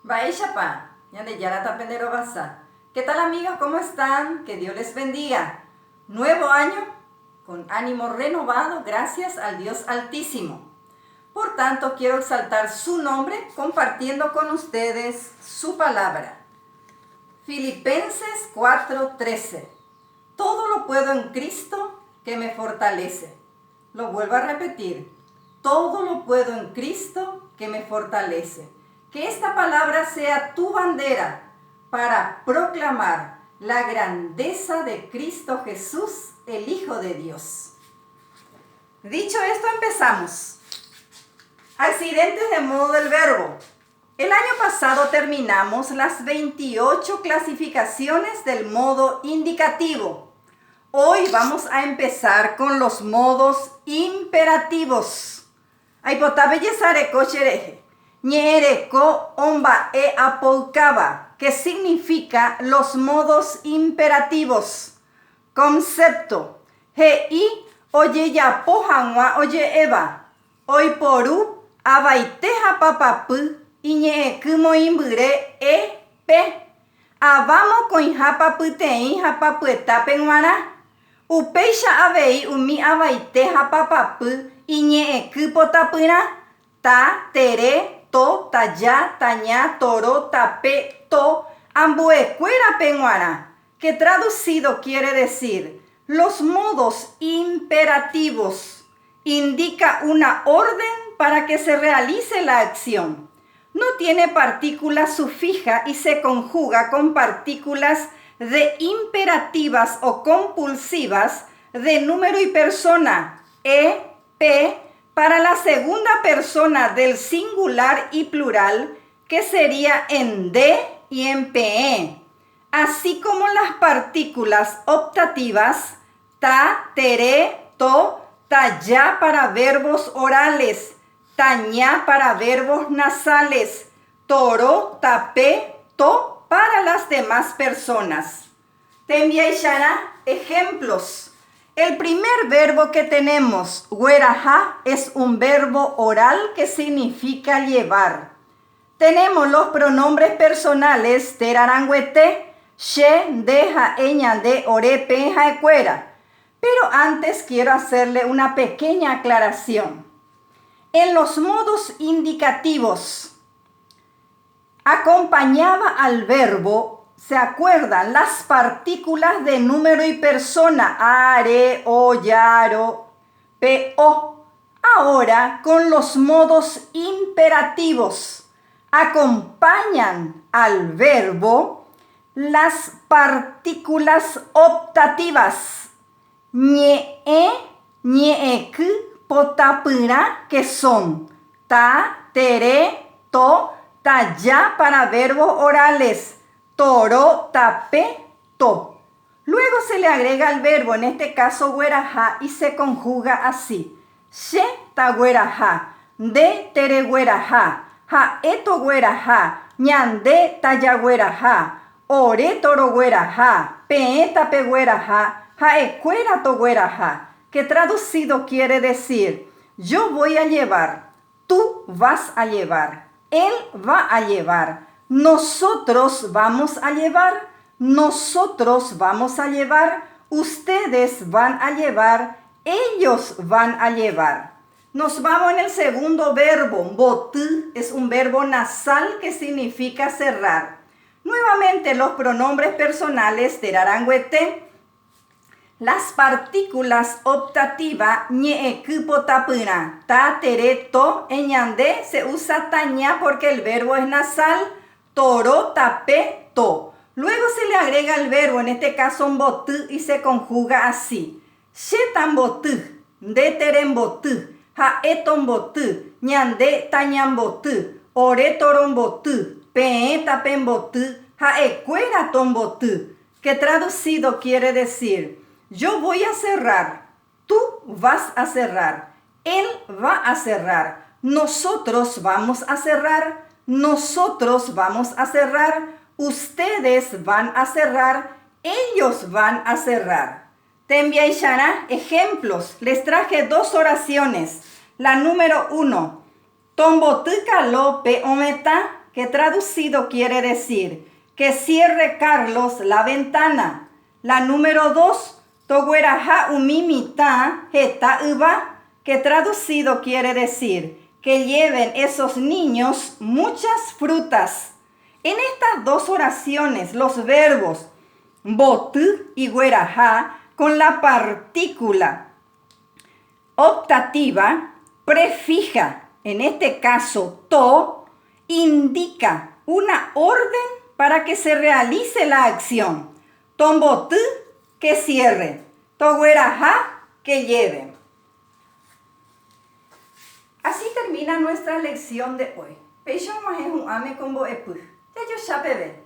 Baishapa, Yaneyara Pendero Basa. ¿Qué tal amigos? ¿Cómo están? Que Dios les bendiga. Nuevo año con ánimo renovado gracias al Dios Altísimo. Por tanto, quiero exaltar su nombre compartiendo con ustedes su palabra. Filipenses 4:13. Todo lo puedo en Cristo que me fortalece. Lo vuelvo a repetir. Todo lo puedo en Cristo que me fortalece. Que esta palabra sea tu bandera para proclamar la grandeza de Cristo Jesús, el Hijo de Dios. Dicho esto, empezamos. Accidentes de modo del verbo. El año pasado terminamos las 28 clasificaciones del modo indicativo. Hoy vamos a empezar con los modos imperativos. Aipotabellezare cochereje. Ñereko omba e apolcaba, que significa los modos imperativos. Concepto. Hei oye ya pohanwa oye eva. Hoy poru abaiteja papapu iñe kumo imbure e pe. Avamo con japaputei japapueta penguara. Upeisha avei umi abaiteja papapu iñe kupotapura. Ta tere to, taya, taña, toro, tape, to, ambuecuera penguara, que traducido quiere decir los modos imperativos. Indica una orden para que se realice la acción. No tiene partícula sufija y se conjuga con partículas de imperativas o compulsivas de número y persona, p, para la segunda persona del singular y plural, que sería en de y en pe, así como las partículas optativas ta, tere, to, taya para verbos orales, taña para verbos nasales, toro, tape, to para las demás personas. Te enviaré ejemplos. El primer verbo que tenemos, weraja, es un verbo oral que significa llevar. Tenemos los pronombres personales terarangüete, she, deja, eñande, orepe, jaecuera. Pero antes quiero hacerle una pequeña aclaración. En los modos indicativos, acompañaba al verbo, ¿se acuerdan? Las partículas de número y persona, are, o, yaro, pe, o. Ahora, con los modos imperativos, acompañan al verbo las partículas optativas, ñe, ñeek, potapura, que son ta, tere, to, taya para verbos orales, toro, tape, to. Luego se le agrega el verbo, en este caso weraja, y se conjuga así. She ta weraja, de tere weraja, ha eto weraja, ñande taya weraja, ore toro weraja, pe tape weraja, ha ecuera to weraja, que traducido quiere decir, yo voy a llevar, tú vas a llevar, él va a llevar. Nosotros vamos a llevar, nosotros vamos a llevar, ustedes van a llevar, ellos van a llevar. Nos vamos en el segundo verbo, botu, es un verbo nasal que significa cerrar. Nuevamente los pronombres personales terarangüete. Las partículas optativas ñe, potapura, ta, tere, to, eñande, se usa taña porque el verbo es nasal. Toro, tape, to. Luego se le agrega el verbo, en este caso un botu, y se conjuga así. Shetan botu, de teren botu, ha eton botu, ñande tañan botu, ore toron botu, pe tapen botu, ha ecuera ton botu, que traducido quiere decir, yo voy a cerrar, tú vas a cerrar, él va a cerrar, nosotros vamos a cerrar, nosotros vamos a cerrar, ustedes van a cerrar, ellos van a cerrar. Te enviaré ejemplos. Les traje dos oraciones. La número 1, tombotuca lope ometa, que traducido quiere decir que cierre Carlos la ventana. La número 2, togueraja umimita heta uba, que traducido quiere decir que lleven esos niños muchas frutas. En estas dos oraciones, los verbos botu y gueraja con la partícula optativa prefija, en este caso to, indica una orden para que se realice la acción. Tombotu, que cierre. Togueraja, que lleve. Así termina nuestra lección de hoy. Peixón más es un ame combo epu. Ya yo ya bebé.